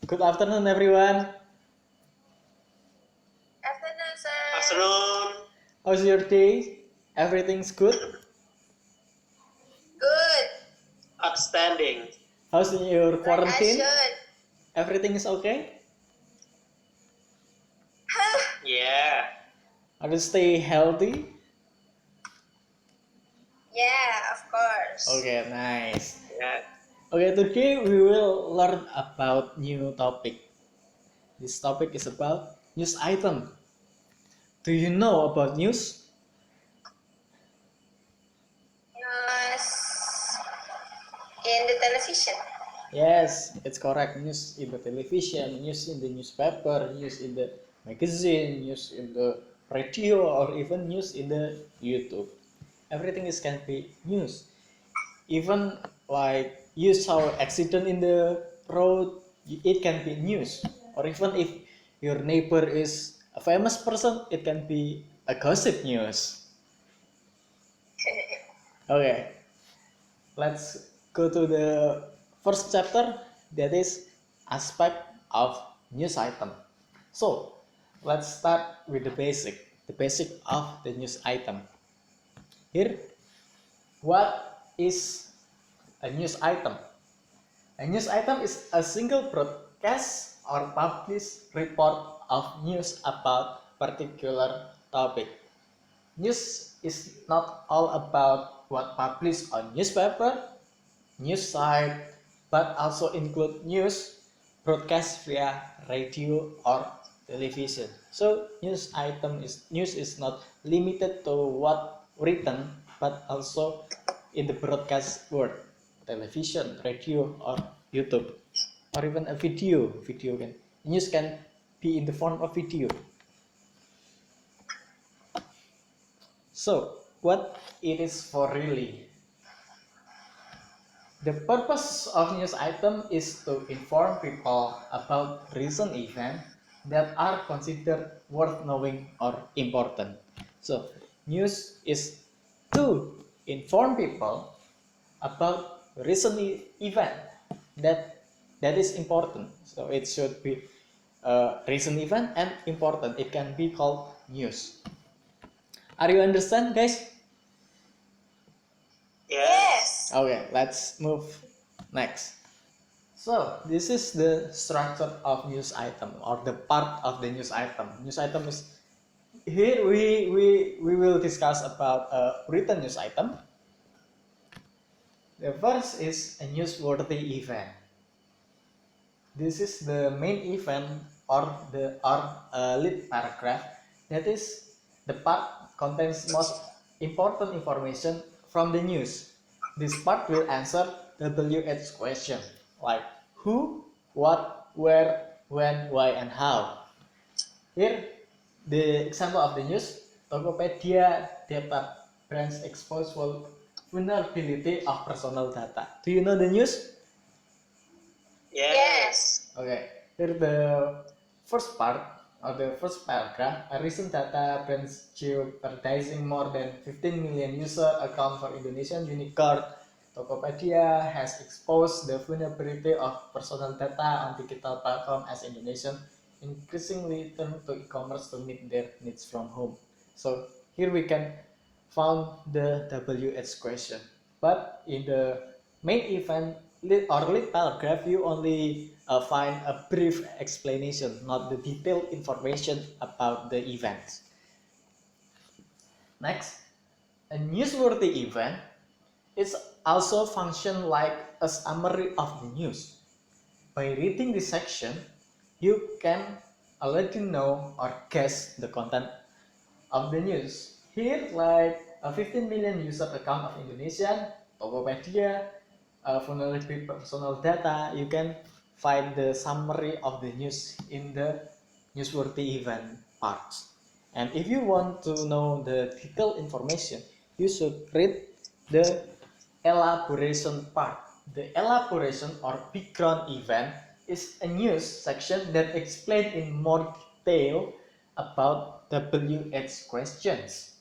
Good afternoon, everyone. Afternoon, sir. Afternoon. How's your day? Everything's good? Good. Outstanding. How's your Like I quarantine? should. Everything is okay? Yeah. Are you stay healthy? Yeah, of course. Okay, nice. Yeah. Okay, today we will learn about new topic. This topic is about news item. Do you know about news? News in the television. Yes, it's correct. News in the television, news in the newspaper, news in the magazine, news in the radio, or even news in the YouTube. Everything is can be news. Even like you saw accident in the road, it can be news. Or even if your neighbor is a famous person, it can be a gossip news. Okay, let's go to the first chapter, that is aspect of news item. So let's start with the basic of the news item. Here, what is a news item? A news item is a single broadcast or published report of news about particular topic. News is not all about what published on newspaper, news site, but also include news broadcast via radio or television. So news is not limited to what written, but also in the broadcast word, television, radio, or YouTube, or even a video. News can be in the form of video. So what it is for really? The purpose of news item is to inform people about recent events that are considered worth knowing or important. So, news is to inform people about recent event that is important. So, it should be a recent event and important. It can be called news. Are you understand, guys? Yes. Okay, let's move next. So this is the structure of news item or the part of the news item. News item is here we will discuss about a written news item. The first is a newsworthy event. This is the main event or lead paragraph. That is the part contains most important information from the news. This part will answer WH question like who, what, where, when, why, and how. Here, the example of the news, Tokopedia data brands expose vulnerability of personal data. Do you know the news? Yes. Okay, here the first part or the first paragraph, a recent data brands jeopardizing more than 15 million user account for Indonesian Unicard. Tokopedia has exposed the vulnerability of personal data on digital platform as Indonesian increasingly turn to e-commerce to meet their needs from home. So here we can found the WH question, but in the main event or lead paragraph you only find a brief explanation, not the detailed information about the events. Next, a newsworthy event is also function like a summary of the news. By reading this section, you can already know or guess the content of the news. Here, like a 15 million user account of Indonesian, Tokopedia, vulnerable personal data, you can find the summary of the news in the newsworthy event parts. And if you want to know the detailed information, you should read the elaboration part. The elaboration or background event is a news section that explains in more detail about WH questions.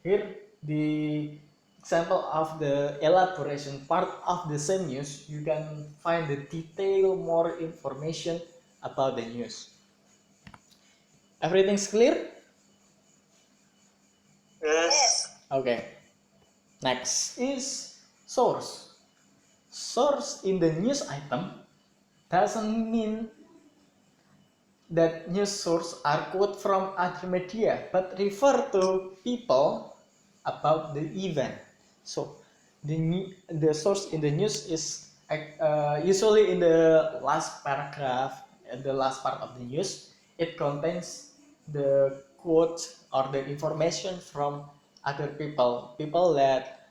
Here the example of the elaboration part of the same news, you can find the detail more information about the news. Everything's clear? Yes. Okay. Next is source. Source in the news item doesn't mean that news source are quote from other media, but refer to people about the event. So the source in the news is usually in the last paragraph, the last part of the news. It contains the quote or the information from other people that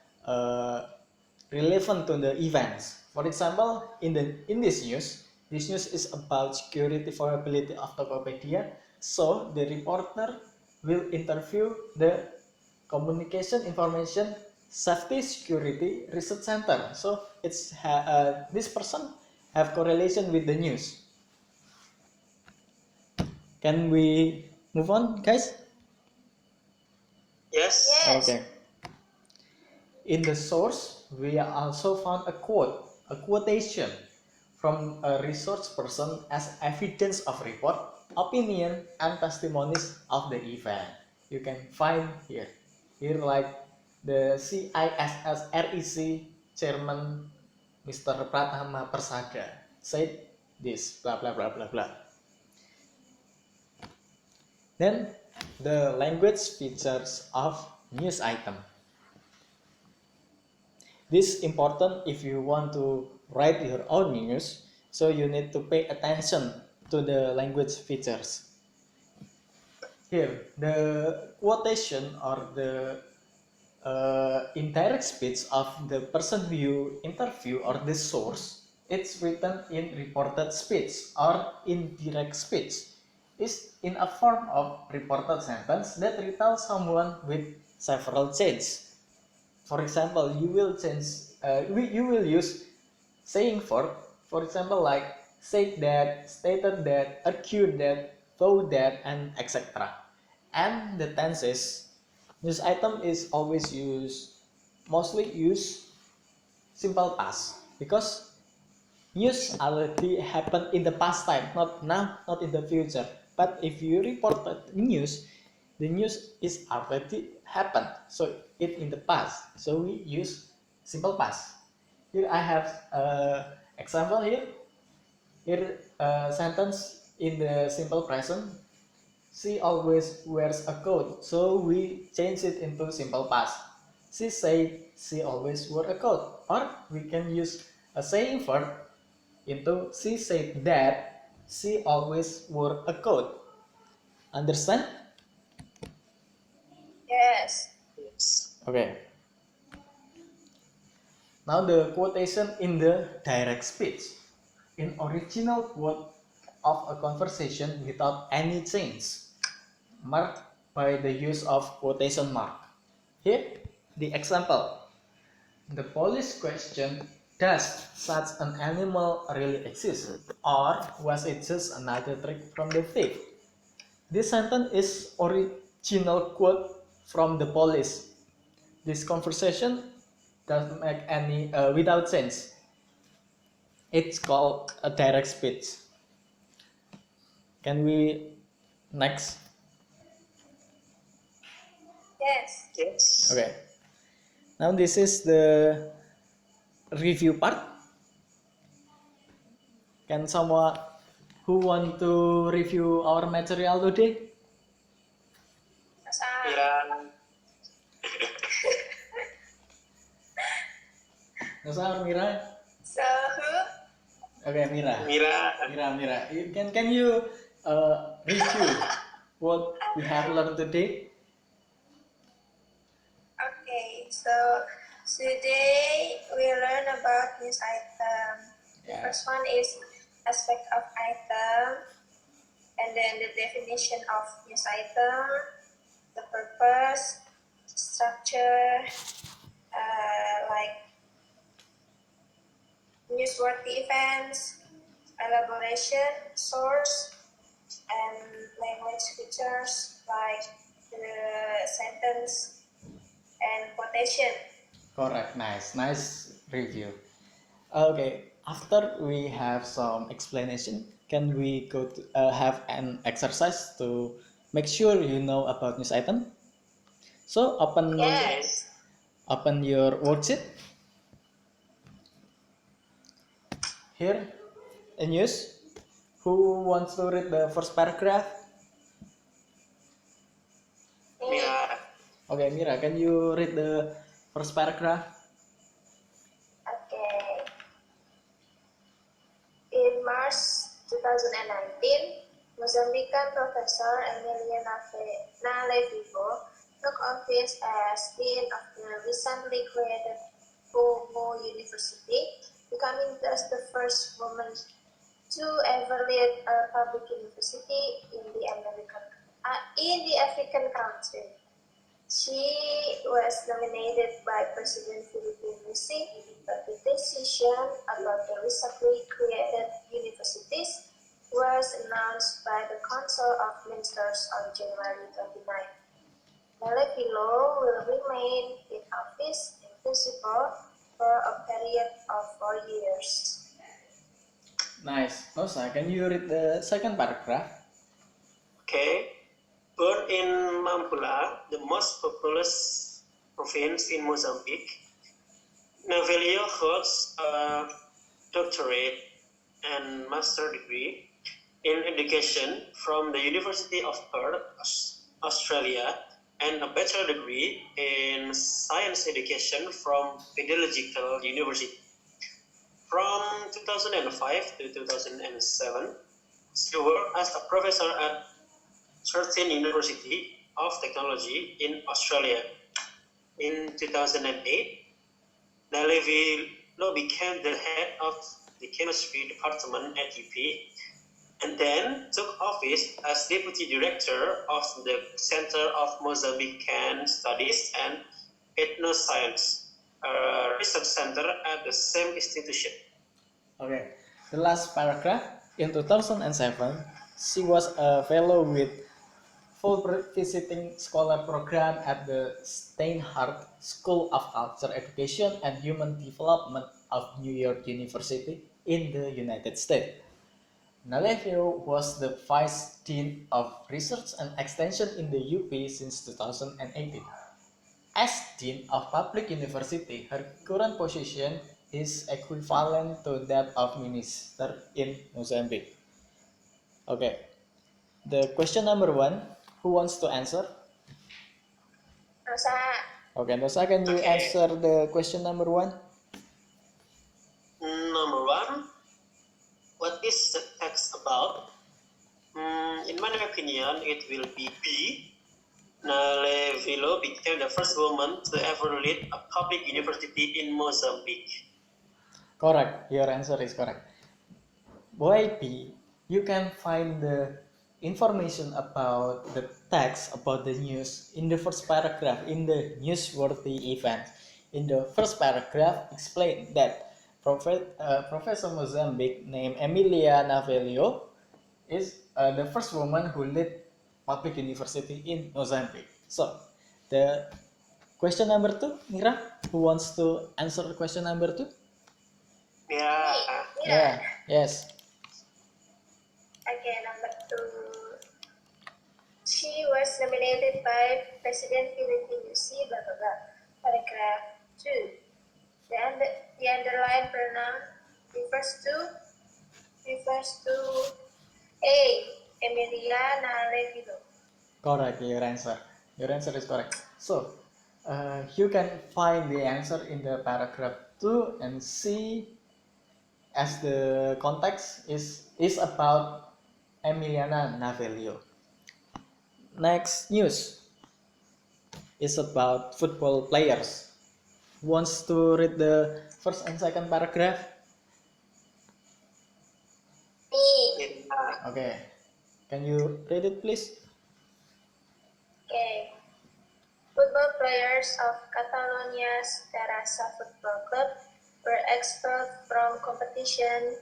relevant to the events. For example, in this news is about security vulnerability of Tokopedia. So the reporter will interview the Communication Information Safety Security Research Center. So this person have correlation with the news. Can we move on, guys? Yes. Yes. Okay. In the source, we also found a quotation from a research person as evidence of report, opinion, and testimonies of the event. You can find here. Here like the CISSREC chairman Mr. Pratama Persada said this, blah blah blah blah blah. Then the language features of news item. This important if you want to write your own news, so you need to pay attention to the language features. Here, the quotation or the indirect speech of the person who you interview or the source, it's written in reported speech or indirect speech. Is in a form of reported sentence that retells someone with several changes. For example, you will you will use saying for example, like said that, stated that, argued that, thought that, and etc. And the tenses, news item is always mostly use simple past because news already happened in the past time, not now, not in the future. But if you reported news, the news is already happened, so it in the past. So we use simple past. Here I have example here. Here a sentence in the simple present. She always wears a coat, so we change it into simple past. She said she always wore a coat, or we can use a saying verb into she said that she always wore a coat. Understand? Yes. Yes. Okay. Now the quotation in the direct speech. In original quote of a conversation without any change, marked by the use of quotation mark. Here, the example. The police question, does such an animal really exist? Or was it just another trick from the thief? This sentence is original quote from the police. This conversation doesn't make any without sense. It's called a direct speech. Can we next? Yes. Yes. Okay. Now this is the review part. Can someone who want to review our material today? Masa. Yeah. Nasa Mira? So who? Okay, Mira. Mira. Mira. Can you review what we have learned today? Okay. So today we learn about news item. The Yeah. first one is aspect of item, and then the definition of news item, the purpose, structure, like newsworthy events, elaboration, source, and language features like the sentence and quotation. Correct. Nice review. Okay, after we have some explanation, can we go to have an exercise to make sure you know about news item? So Okay. Yes. open your worksheet here in news. Who wants to read the first paragraph? Me. Mira. Okay, Mira, can you read the first paragraph? Okay. In March 2019, Mozambican professor Emilia Nalevivo took office as dean of the recently created Como University, becoming thus the first woman to ever lead a public university in the African country. She was nominated by President Filipe Nyusi, but the decision about the recently created universities was announced by the Council of Ministers on January 29. Nalevilo will remain in office in principle for a period of 4 years. Nice. Nosa, can you read the second paragraph? Okay. Born in Nampula, the most populous province in Mozambique, Navelio holds a doctorate and master degree in education from the University of Perth, Australia, and a bachelor degree in science education from Pedagogical University. From 2005 to 2007, she worked as a professor at Curtin University of Technology in Australia. In 2008, Nalevilo became the head of the chemistry department at UP and then took office as deputy director of the Center of Mozambican Studies and Ethnoscience, a research center at the same institution. Okay. The last paragraph. In 2007, she was a fellow with Fulbright visiting scholar program at the Steinhardt School of Culture Education and Human Development of New York University in the United States. Nalevio was the Vice Dean of Research and Extension in the UP since 2018. As Dean of Public University, her current position is equivalent to that of Minister in Mozambique. Okay, the question number one, who wants to answer? Rosa, Okay, Nosa, can you Okay. answer the question number one? Number one, what is the text about? In my opinion, it will be B. Nalevilo became the first woman to ever lead a public university in Mozambique. Correct, your answer is correct. Why B? You can find the information about the text about the news in the first paragraph in the newsworthy event. In the first paragraph, explain that Professor Mozambique named Emilia Navelio is the first woman who led public university in Mozambique. So, the question number two, Mira, who wants to answer the question number two? Yeah. Yeah, yes. Okay, number two. She was nominated by President Filipe Nyusi, blah blah blah. Paragraph 2. The underlined pronoun refers to A. Emilia Nalevilo. Correct, your answer. Your answer is correct. So, you can find the answer in the paragraph 2 and see as the context is about Emiliana Navelio. Next news is about football players. Wants to read the first and second paragraph? Me. Yeah. Okay. Can you read it please? Okay. Football players of Catalonia's Terrassa Football Club were expelled from competition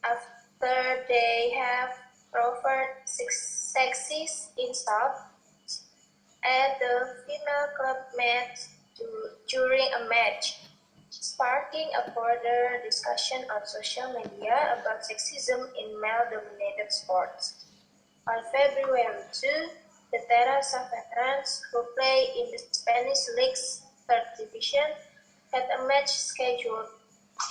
after they have proffered sexist insults at the final club match during a match, sparking a broader discussion on social media about sexism in male-dominated sports. On February 2, the Terrassa veterans, who play in the Spanish League's third division, had a match scheduled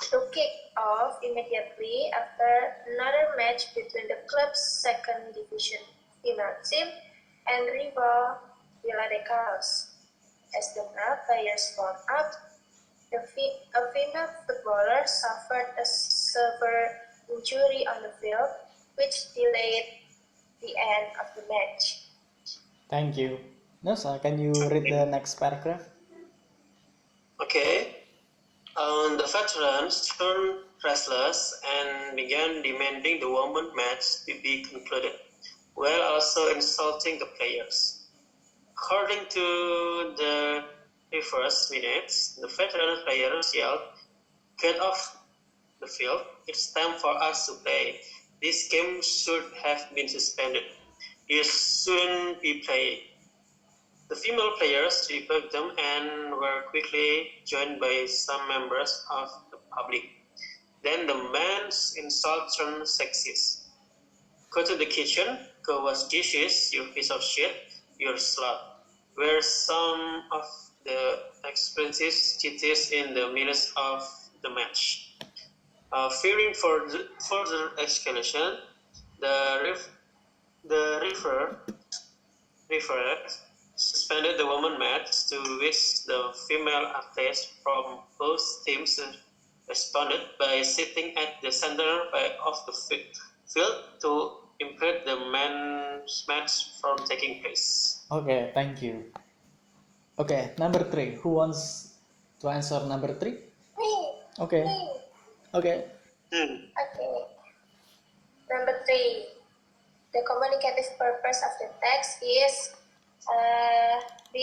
to kick off immediately after another match between the club's second division female team and rival Villa de Caos. As the male players warmed up, a female footballer suffered a severe injury on the field, which delayed the end of the match. Thank you. Nosa, can you read the next paragraph? Okay. The veterans turned restless and began demanding the women's match to be concluded, while also insulting the players. According to the first minutes, the veteran players yelled, "Get off the field, it's time for us to play. This game should have been suspended. You shouldn't be playing." The female players rebuked them and were quickly joined by some members of the public. Then the men's insult turned sexist. "Go to the kitchen, go wash dishes, you piece of shit, you're slut," were some of the explicit cities in the minutes of the match. Fearing for further escalation, the referee suspended the women's match, to which the female athletes from both teams responded by sitting at the center of the field to impede the men's match from taking place. Okay, thank you. Okay, number 3. Who wants to answer number 3? Me. Okay. Me. Okay. Okay. Number 3. The communicative purpose of the text is B.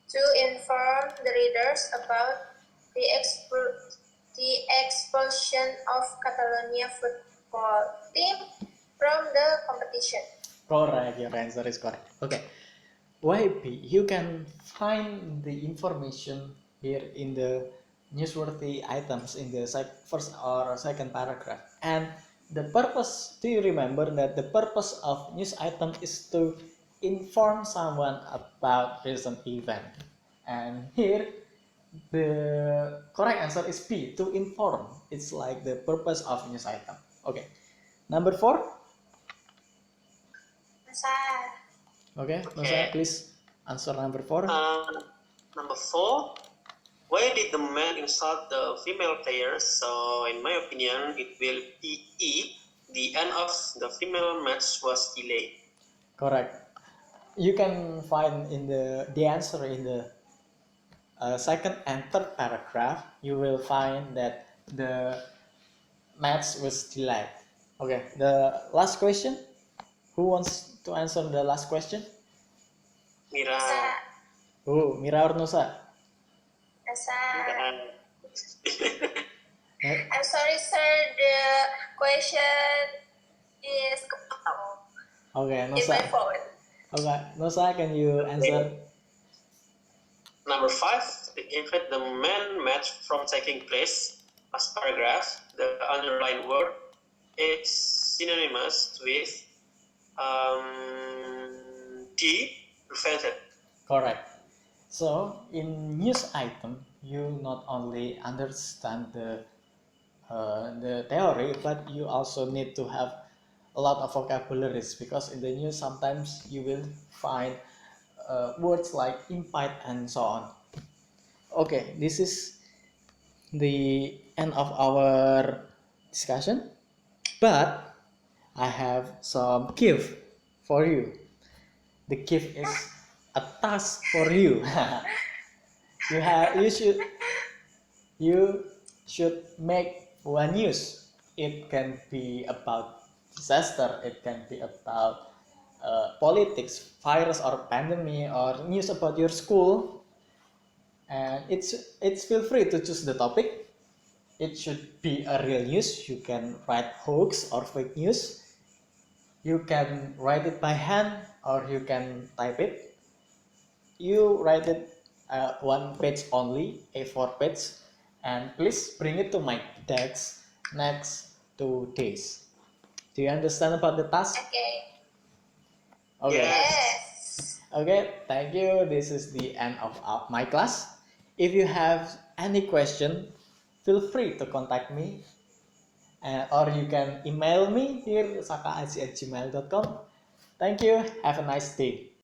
To inform the readers about the expulsion of Catalonia football team from the competition. Correct, your answer is correct. Okay. Why B? You can find the information here in the newsworthy items in the first or second paragraph. And the purpose, do you remember that the purpose of news item is to inform someone about recent event? And here the correct answer is B, to inform. It's like the purpose of news item. Okay. Number 4. Okay, Nosa, please answer number 4. Number 4. Why did the men insult the female players? So, in my opinion, it will be E. The end of the female match was delayed. Correct. You can find in the answer in the second and third paragraph. You will find that the match was delayed. Okay. The last question. Who wants to answer the last question? Mira. Oh, Mira or Nosa? I'm sorry, sir. The question is Okay, in my Nosa. phone. Okay, Nosa, can you answer? Number 5. To prevent the men match from taking place. Last paragraph, the underlined word is synonymous with D, prevented. Correct. So in news item, you not only understand the theory, but you also need to have a lot of vocabularies, because in the news sometimes you will find words like impede and so on. Okay, this is the end of our discussion, but I have some gift for you. The gift is a task for you. you should make one news. It can be about disaster, it can be about politics, virus or pandemic, or news about your school. And it's feel free to choose the topic. It should be a real news. You can write hoax or fake news. You can write it by hand or you can type it. You write it one page only, A4 page, and please bring it to my desk next 2 days. Do you understand about the task? Okay. Okay. Yes. Okay, thank you. This is the end of my class. If you have any question, feel free to contact me, or you can email me here sakaaji@gmail.com. Thank you. Have a nice day.